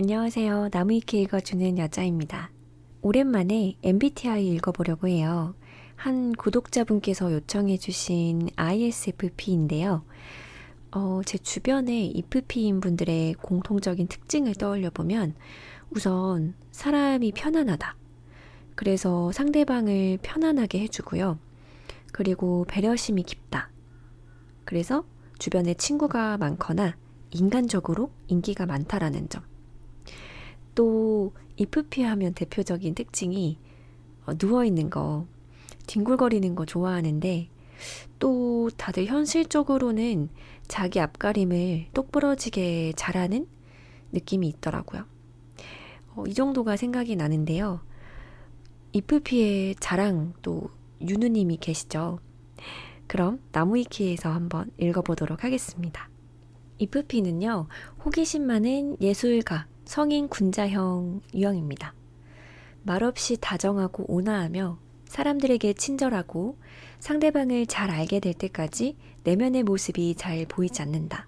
안녕하세요. 나무위키 읽어주는 여자입니다. 오랜만에 MBTI 읽어보려고 해요. 한 구독자분께서 요청해주신 ISFP인데요. 제 주변의 IFP인 분들의 공통적인 특징을 떠올려보면 우선 사람이 편안하다. 그래서 상대방을 편안하게 해주고요. 그리고 배려심이 깊다. 그래서 주변에 친구가 많거나 인간적으로 인기가 많다라는 점. 또 IFP 하면 대표적인 특징이 누워있는 거, 뒹굴거리는 거 좋아하는데 또 다들 현실적으로는 자기 앞가림을 똑부러지게 잘하는 느낌이 있더라고요. 이 정도가 생각이 나는데요. IFP의 자랑 또 유누님이 계시죠. 그럼 나무위키에서 한번 읽어보도록 하겠습니다. IFP는요, 호기심 많은 예술가, 성인 군자형 유형입니다. 말없이 다정하고 온화하며 사람들에게 친절하고 상대방을 잘 알게 될 때까지 내면의 모습이 잘 보이지 않는다.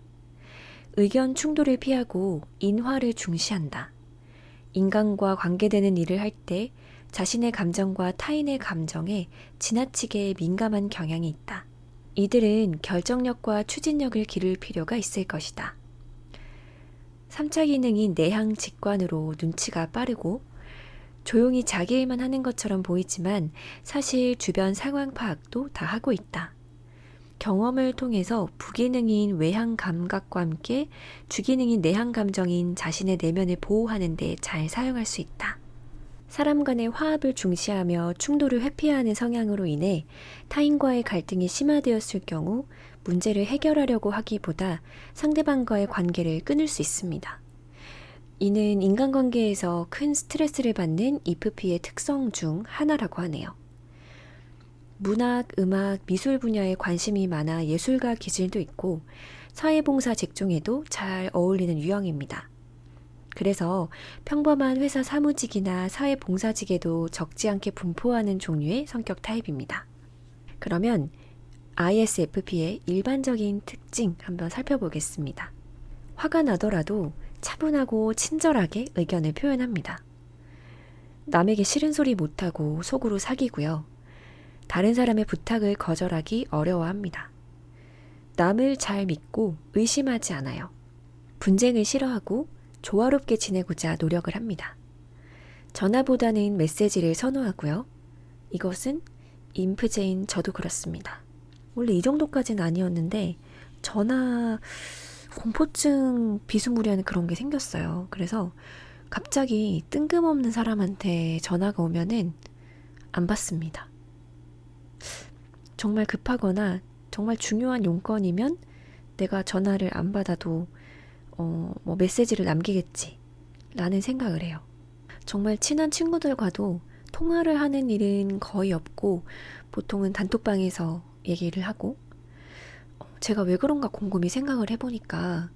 의견 충돌을 피하고 인화를 중시한다. 인간과 관계되는 일을 할 때 자신의 감정과 타인의 감정에 지나치게 민감한 경향이 있다. 이들은 결정력과 추진력을 기를 필요가 있을 것이다. 3차 기능인 내향 직관으로 눈치가 빠르고 조용히 자기 일만 하는 것처럼 보이지만 사실 주변 상황 파악도 다 하고 있다. 경험을 통해서 부기능인 외향 감각과 함께 주기능인 내향 감정인 자신의 내면을 보호하는 데 잘 사용할 수 있다. 사람 간의 화합을 중시하며 충돌을 회피하는 성향으로 인해 타인과의 갈등이 심화되었을 경우 문제를 해결하려고 하기보다 상대방과의 관계를 끊을 수 있습니다. 이는 인간관계에서 큰 스트레스를 받는 IFP의 특성 중 하나라고 하네요. 문학, 음악, 미술 분야에 관심이 많아 예술가 기질도 있고 사회봉사 직종에도 잘 어울리는 유형입니다. 그래서 평범한 회사 사무직이나 사회봉사직에도 적지 않게 분포하는 종류의 성격 타입입니다. 그러면 ISFP의 일반적인 특징 한번 살펴보겠습니다. 화가 나더라도 차분하고 친절하게 의견을 표현합니다. 남에게 싫은 소리 못하고 속으로 사귀고요. 다른 사람의 부탁을 거절하기 어려워합니다. 남을 잘 믿고 의심하지 않아요. 분쟁을 싫어하고 조화롭게 지내고자 노력을 합니다. 전화보다는 메시지를 선호하고요. 이것은 인프제인 저도 그렇습니다. 원래 이 정도까지는 아니었는데 전화 공포증 비스무리한 그런 게 생겼어요. 그래서 갑자기 뜬금없는 사람한테 전화가 오면은 안 받습니다. 정말 급하거나 정말 중요한 용건이면 내가 전화를 안 받아도 메시지를 남기겠지 라는 생각을 해요. 정말 친한 친구들과도 통화를 하는 일은 거의 없고 보통은 단톡방에서 얘기를 하고 제가 왜 그런가 곰곰이 생각을 해보니까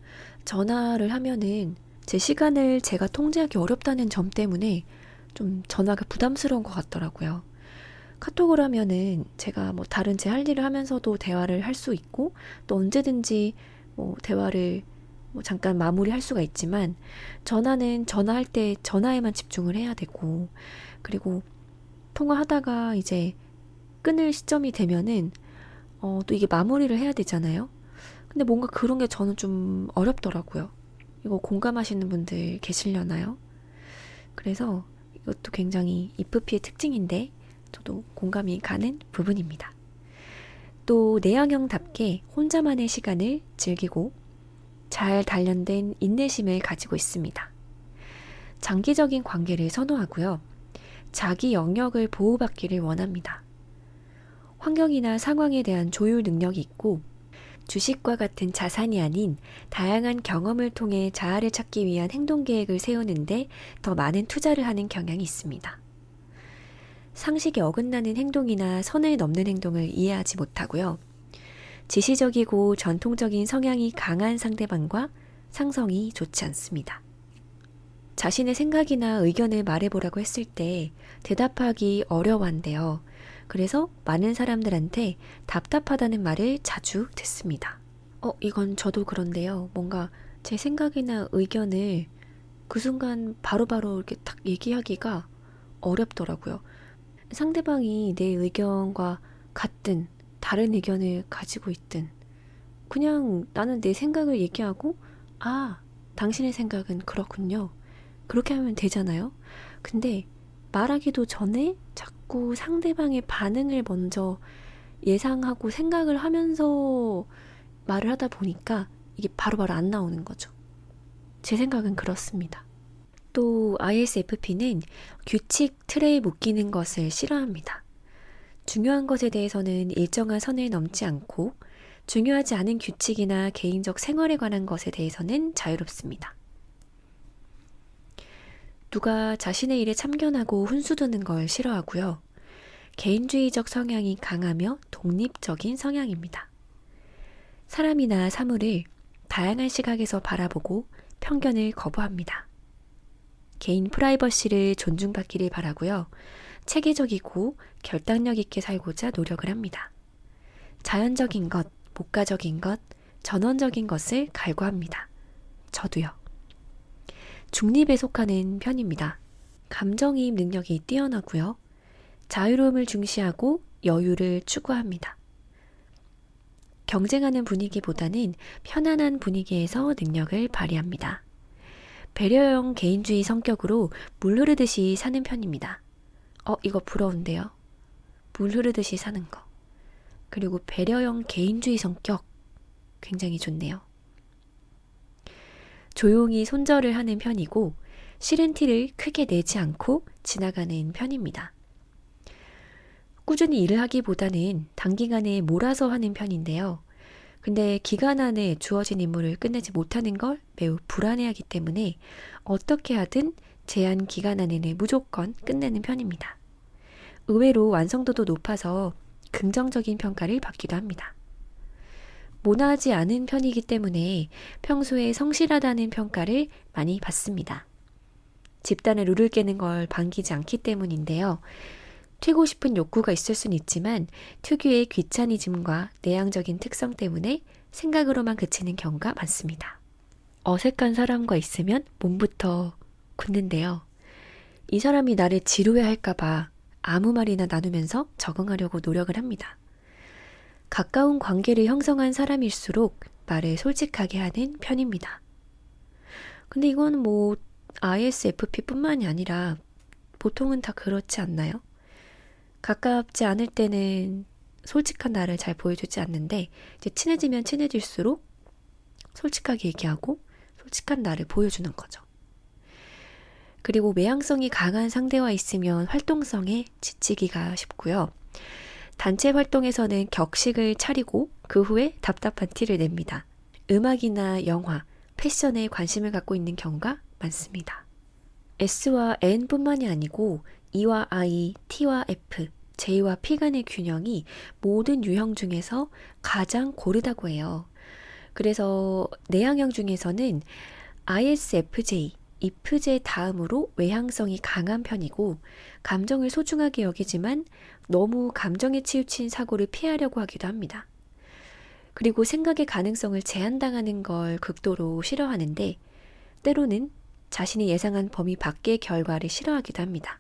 전화를 하면은 제 시간을 제가 통제하기 어렵다는 점 때문에 좀 전화가 부담스러운 것 같더라고요. 카톡을 하면은 제가 다른 제 할 일을 하면서도 대화를 할 수 있고 또 언제든지 대화를 잠깐 마무리할 수가 있지만 전화는 전화할 때 전화에만 집중을 해야 되고 그리고 통화하다가 이제 끊을 시점이 되면은 또 이게 마무리를 해야 되잖아요. 근데 뭔가 그런 게 저는 좀 어렵더라고요. 이거 공감하시는 분들 계시려나요? 그래서 이것도 굉장히 IFP의 특징인데 저도 공감이 가는 부분입니다. 또 내향형답게 혼자만의 시간을 즐기고 잘 단련된 인내심을 가지고 있습니다. 장기적인 관계를 선호하고요. 자기 영역을 보호받기를 원합니다. 환경이나 상황에 대한 조율 능력이 있고 주식과 같은 자산이 아닌 다양한 경험을 통해 자아를 찾기 위한 행동 계획을 세우는데 더 많은 투자를 하는 경향이 있습니다. 상식에 어긋나는 행동이나 선을 넘는 행동을 이해하지 못하고요. 지시적이고 전통적인 성향이 강한 상대방과 상성이 좋지 않습니다. 자신의 생각이나 의견을 말해보라고 했을 때 대답하기 어려워한대요. 그래서 많은 사람들한테 답답하다는 말을 자주 듣습니다. 이건 저도 그런데요. 뭔가 제 생각이나 의견을 그 순간 바로바로 이렇게 딱 얘기하기가 어렵더라고요. 상대방이 내 의견과 같든 다른 의견을 가지고 있든 그냥 나는 내 생각을 얘기하고 아, 당신의 생각은 그렇군요. 그렇게 하면 되잖아요. 근데 말하기도 전에 자꾸 상대방의 반응을 먼저 예상하고 생각을 하면서 말을 하다 보니까 이게 바로바로 안 나오는 거죠. 제 생각은 그렇습니다. 또 ISFP는 규칙 틀에 묶이는 것을 싫어합니다. 중요한 것에 대해서는 일정한 선을 넘지 않고 중요하지 않은 규칙이나 개인적 생활에 관한 것에 대해서는 자유롭습니다. 누가 자신의 일에 참견하고 훈수두는 걸 싫어하고요. 개인주의적 성향이 강하며 독립적인 성향입니다. 사람이나 사물을 다양한 시각에서 바라보고 편견을 거부합니다. 개인 프라이버시를 존중받기를 바라고요. 체계적이고 결단력 있게 살고자 노력을 합니다. 자연적인 것, 목가적인 것, 전원적인 것을 갈구합니다. 저도요. 중립에 속하는 편입니다. 감정이입 능력이 뛰어나고요. 자유로움을 중시하고 여유를 추구합니다. 경쟁하는 분위기보다는 편안한 분위기에서 능력을 발휘합니다. 배려형 개인주의 성격으로 물 흐르듯이 사는 편입니다. 이거 부러운데요. 물 흐르듯이 사는 거. 그리고 배려형 개인주의 성격 굉장히 좋네요. 조용히 손절을 하는 편이고 싫은 티를 크게 내지 않고 지나가는 편입니다. 꾸준히 일을 하기보다는 단기간에 몰아서 하는 편인데요. 근데 기간 안에 주어진 임무를 끝내지 못하는 걸 매우 불안해하기 때문에 어떻게 하든 제한 기간 안에는 무조건 끝내는 편입니다. 의외로 완성도도 높아서 긍정적인 평가를 받기도 합니다. 모나하지 않은 편이기 때문에 평소에 성실하다는 평가를 많이 받습니다. 집단의 룰을 깨는 걸 반기지 않기 때문인데요. 튀고 싶은 욕구가 있을 수는 있지만 특유의 귀차니즘과 내향적인 특성 때문에 생각으로만 그치는 경우가 많습니다. 어색한 사람과 있으면 몸부터 굳는데요. 이 사람이 나를 지루해할까봐 아무 말이나 나누면서 적응하려고 노력을 합니다. 가까운 관계를 형성한 사람일수록 말을 솔직하게 하는 편입니다. 근데 이건 ISFP뿐만이 아니라 보통은 다 그렇지 않나요? 가깝지 않을 때는 솔직한 나를 잘 보여주지 않는데 이제 친해지면 친해질수록 솔직하게 얘기하고 솔직한 나를 보여주는 거죠. 그리고 외향성이 강한 상대와 있으면 활동성에 지치기가 쉽고요. 단체 활동에서는 격식을 차리고 그 후에 답답한 티를 냅니다. 음악이나 영화, 패션에 관심을 갖고 있는 경우가 많습니다. S와 N뿐만이 아니고 E와 I, T와 F, J와 P 간의 균형이 모든 유형 중에서 가장 고르다고 해요. 그래서 내향형 중에서는 ISFJ, IFJ 다음으로 외향성이 강한 편이고 감정을 소중하게 여기지만 너무 감정에 치우친 사고를 피하려고 하기도 합니다. 그리고 생각의 가능성을 제한당하는 걸 극도로 싫어하는데 때로는 자신이 예상한 범위 밖의 결과를 싫어하기도 합니다.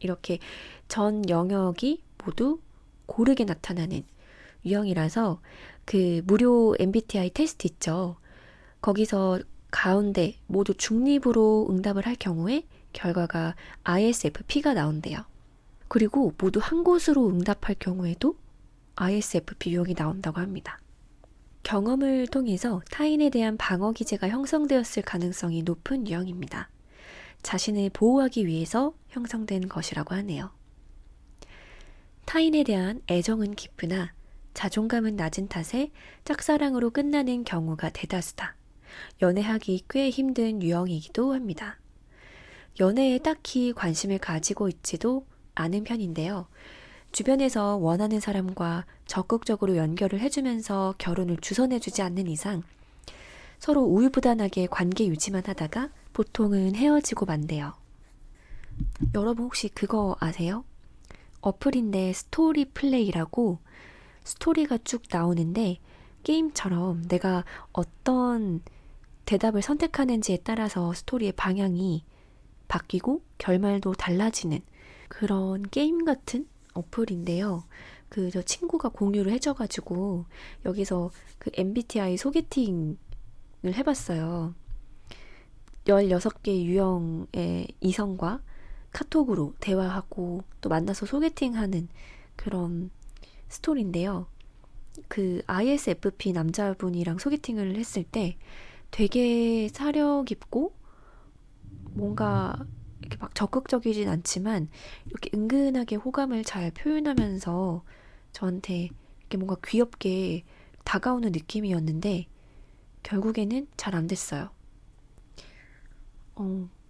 이렇게 전 영역이 모두 고르게 나타나는 유형이라서 그 무료 MBTI 테스트 있죠. 거기서 가운데 모두 중립으로 응답을 할 경우에 결과가 ISFP가 나온대요. 그리고 모두 한 곳으로 응답할 경우에도 ISFP 유형이 나온다고 합니다. 경험을 통해서 타인에 대한 방어 기제가 형성되었을 가능성이 높은 유형입니다. 자신을 보호하기 위해서 형성된 것이라고 하네요. 타인에 대한 애정은 깊으나 자존감은 낮은 탓에 짝사랑으로 끝나는 경우가 대다수다. 연애하기 꽤 힘든 유형이기도 합니다. 연애에 딱히 관심을 가지고 있지도 않은 편인데요. 주변에서 원하는 사람과 적극적으로 연결을 해주면서 결혼을 주선해주지 않는 이상 서로 우유부단하게 관계 유지만 하다가 보통은 헤어지고 만대요. 여러분 혹시 그거 아세요? 어플인데 스토리 플레이라고 스토리가 쭉 나오는데 게임처럼 내가 어떤 대답을 선택하는지에 따라서 스토리의 방향이 바뀌고 결말도 달라지는 그런 게임 같은 어플인데요. 저 친구가 공유를 해줘가지고 여기서 그 MBTI 소개팅을 해봤어요. 16개 유형의 이성과 카톡으로 대화하고 또 만나서 소개팅하는 그런 스토리인데요. 그 ISFP 남자분이랑 소개팅을 했을 때 되게 사려 깊고 뭔가 이렇게 막 적극적이진 않지만 이렇게 은근하게 호감을 잘 표현하면서 저한테 이렇게 뭔가 귀엽게 다가오는 느낌이었는데 결국에는 잘 안 됐어요.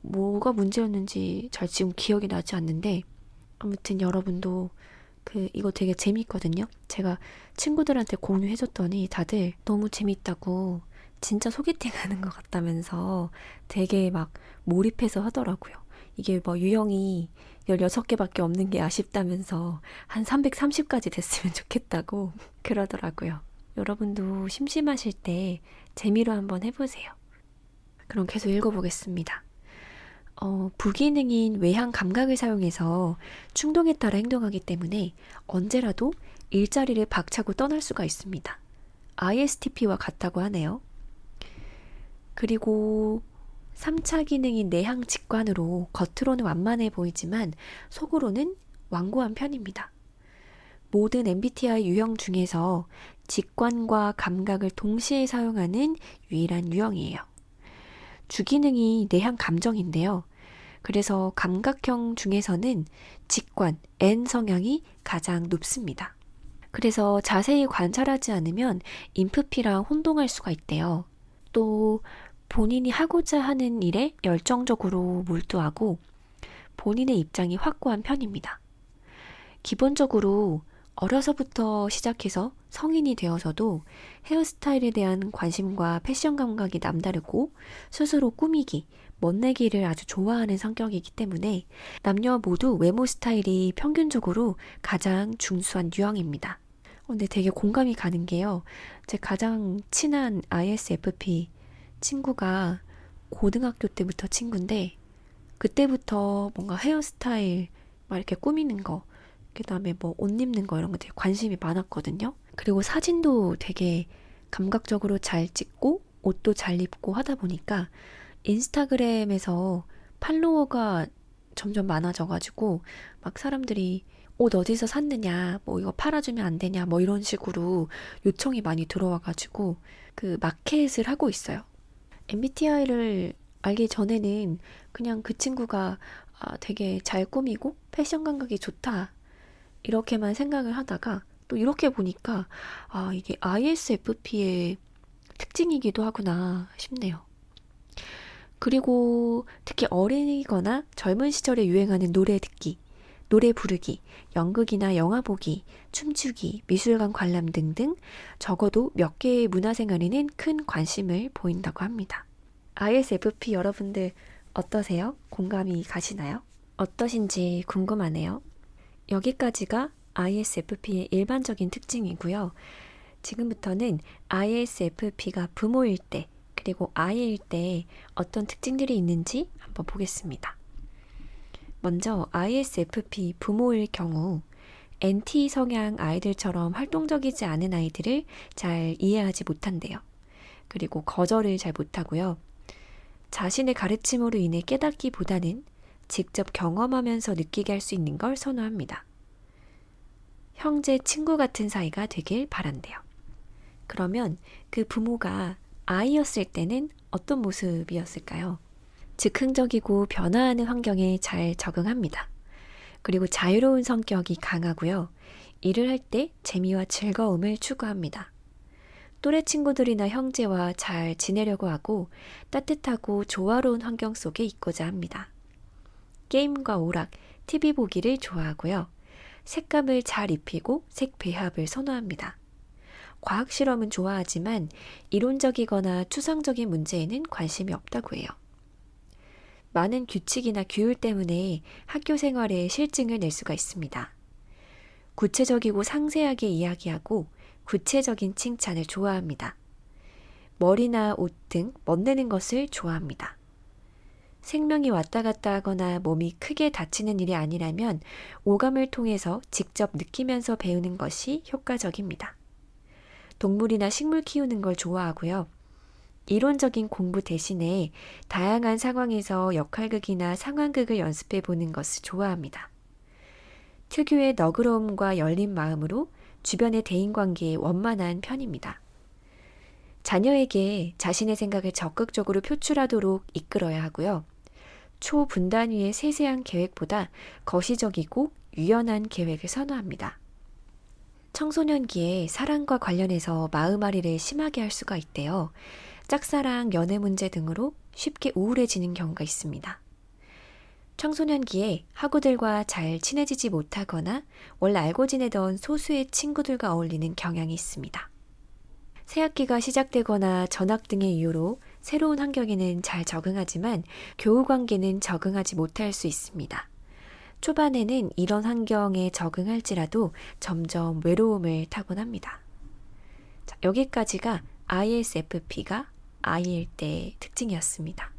뭐가 문제였는지 잘 지금 기억이 나지 않는데 아무튼 여러분도 이거 되게 재밌거든요. 제가 친구들한테 공유해줬더니 다들 너무 재밌다고 진짜 소개팅 하는 것 같다면서 되게 막 몰입해서 하더라고요. 이게 뭐 유형이 16개밖에 없는 게 아쉽다면서 한 330까지 됐으면 좋겠다고 그러더라고요. 여러분도 심심하실 때 재미로 한번 해보세요. 그럼 계속 읽어보겠습니다. 부기능인 외향 감각을 사용해서 충동에 따라 행동하기 때문에 언제라도 일자리를 박차고 떠날 수가 있습니다. ISTP와 같다고 하네요. 그리고 3차 기능인 내향 직관으로 겉으로는 완만해 보이지만 속으로는 완고한 편입니다. 모든 MBTI 유형 중에서 직관과 감각을 동시에 사용하는 유일한 유형이에요. 주기능이 내향 감정인데요. 그래서 감각형 중에서는 직관, N 성향이 가장 높습니다. 그래서 자세히 관찰하지 않으면 인프피랑 혼동할 수가 있대요. 또 본인이 하고자 하는 일에 열정적으로 몰두하고 본인의 입장이 확고한 편입니다. 기본적으로 어려서부터 시작해서 성인이 되어서도 헤어스타일에 대한 관심과 패션 감각이 남다르고 스스로 꾸미기, 멋내기를 아주 좋아하는 성격이기 때문에 남녀 모두 외모 스타일이 평균적으로 가장 준수한 유형입니다. 근데 되게 공감이 가는 게요. 제 가장 친한 ISFP 친구가 고등학교 때부터 친구인데 그때부터 뭔가 헤어스타일 막 이렇게 꾸미는 거 그다음에 뭐 옷 입는 거 이런 거 되게 관심이 많았거든요. 그리고 사진도 되게 감각적으로 잘 찍고 옷도 잘 입고 하다 보니까 인스타그램에서 팔로워가 점점 많아져가지고 막 사람들이 옷 어디서 샀느냐, 뭐 이거 팔아주면 안 되냐, 뭐 이런 식으로 요청이 많이 들어와가지고 그 마켓을 하고 있어요. MBTI를 알기 전에는 그냥 그 친구가 되게 잘 꾸미고 패션 감각이 좋다 이렇게만 생각을 하다가 또 이렇게 보니까 이게 ISFP의 특징이기도 하구나 싶네요. 그리고 특히 어리거나 젊은 시절에 유행하는 노래 듣기, 노래 부르기, 연극이나 영화 보기, 춤추기, 미술관 관람 등등 적어도 몇 개의 문화생활에는 큰 관심을 보인다고 합니다. ISFP 여러분들 어떠세요? 공감이 가시나요? 어떠신지 궁금하네요. 여기까지가 ISFP의 일반적인 특징이고요. 지금부터는 ISFP가 부모일 때 그리고 아이일 때 어떤 특징들이 있는지 한번 보겠습니다. 먼저 ISFP 부모일 경우 NT 성향 아이들처럼 활동적이지 않은 아이들을 잘 이해하지 못한대요. 그리고 거절을 잘 못하고요. 자신의 가르침으로 인해 깨닫기보다는 직접 경험하면서 느끼게 할 수 있는 걸 선호합니다. 형제, 친구 같은 사이가 되길 바란대요. 그러면 그 부모가 아이였을 때는 어떤 모습이었을까요? 즉흥적이고 변화하는 환경에 잘 적응합니다. 그리고 자유로운 성격이 강하고요. 일을 할 때 재미와 즐거움을 추구합니다. 또래 친구들이나 형제와 잘 지내려고 하고 따뜻하고 조화로운 환경 속에 있고자 합니다. 게임과 오락, TV 보기를 좋아하고요. 색감을 잘 입히고 색 배합을 선호합니다. 과학 실험은 좋아하지만 이론적이거나 추상적인 문제에는 관심이 없다고 해요. 많은 규칙이나 규율 때문에 학교 생활에 실증을 낼 수가 있습니다. 구체적이고 상세하게 이야기하고 구체적인 칭찬을 좋아합니다. 머리나 옷 등 멋내는 것을 좋아합니다. 생명이 왔다 갔다 하거나 몸이 크게 다치는 일이 아니라면 오감을 통해서 직접 느끼면서 배우는 것이 효과적입니다. 동물이나 식물 키우는 걸 좋아하고요. 이론적인 공부 대신에 다양한 상황에서 역할극이나 상황극을 연습해 보는 것을 좋아합니다. 특유의 너그러움과 열린 마음으로 주변의 대인관계에 원만한 편입니다. 자녀에게 자신의 생각을 적극적으로 표출하도록 이끌어야 하고요. 초분단위의 세세한 계획보다 거시적이고 유연한 계획을 선호합니다. 청소년기에 사랑과 관련해서 마음앓이를 심하게 할 수가 있대요. 짝사랑, 연애 문제 등으로 쉽게 우울해지는 경우가 있습니다. 청소년기에 학우들과 잘 친해지지 못하거나 원래 알고 지내던 소수의 친구들과 어울리는 경향이 있습니다. 새학기가 시작되거나 전학 등의 이유로 새로운 환경에는 잘 적응하지만 교우 관계는 적응하지 못할 수 있습니다. 초반에는 이런 환경에 적응할지라도 점점 외로움을 타곤 합니다. 자, 여기까지가 ISFP가 I일 때의 특징이었습니다.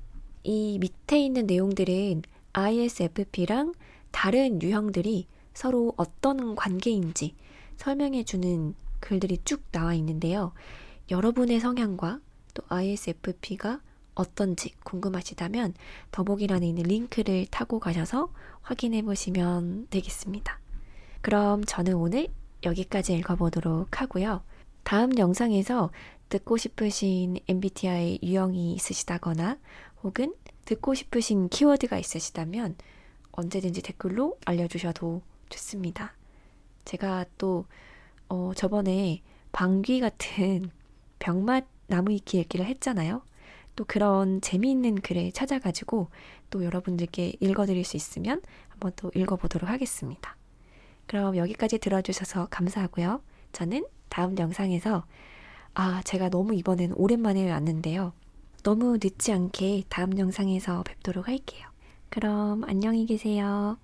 이 밑에 있는 내용들은 ISFP랑 다른 유형들이 서로 어떤 관계인지 설명해주는 글들이 쭉 나와 있는데요. 여러분의 성향과 또 ISFP가 어떤지 궁금하시다면 더보기란에 있는 링크를 타고 가셔서 확인해 보시면 되겠습니다. 그럼 저는 오늘 여기까지 읽어보도록 하고요. 다음 영상에서 듣고 싶으신 MBTI 유형이 있으시다거나 혹은 듣고 싶으신 키워드가 있으시다면 언제든지 댓글로 알려주셔도 좋습니다. 제가 또 저번에 방귀 같은 병맛 나무위키 읽기를 했잖아요. 또 그런 재미있는 글을 찾아가지고 또 여러분들께 읽어드릴 수 있으면 한번 또 읽어보도록 하겠습니다. 그럼 여기까지 들어주셔서 감사하고요. 저는 다음 영상에서 제가 너무 이번엔 오랜만에 왔는데요. 너무 늦지 않게 다음 영상에서 뵙도록 할게요. 그럼 안녕히 계세요.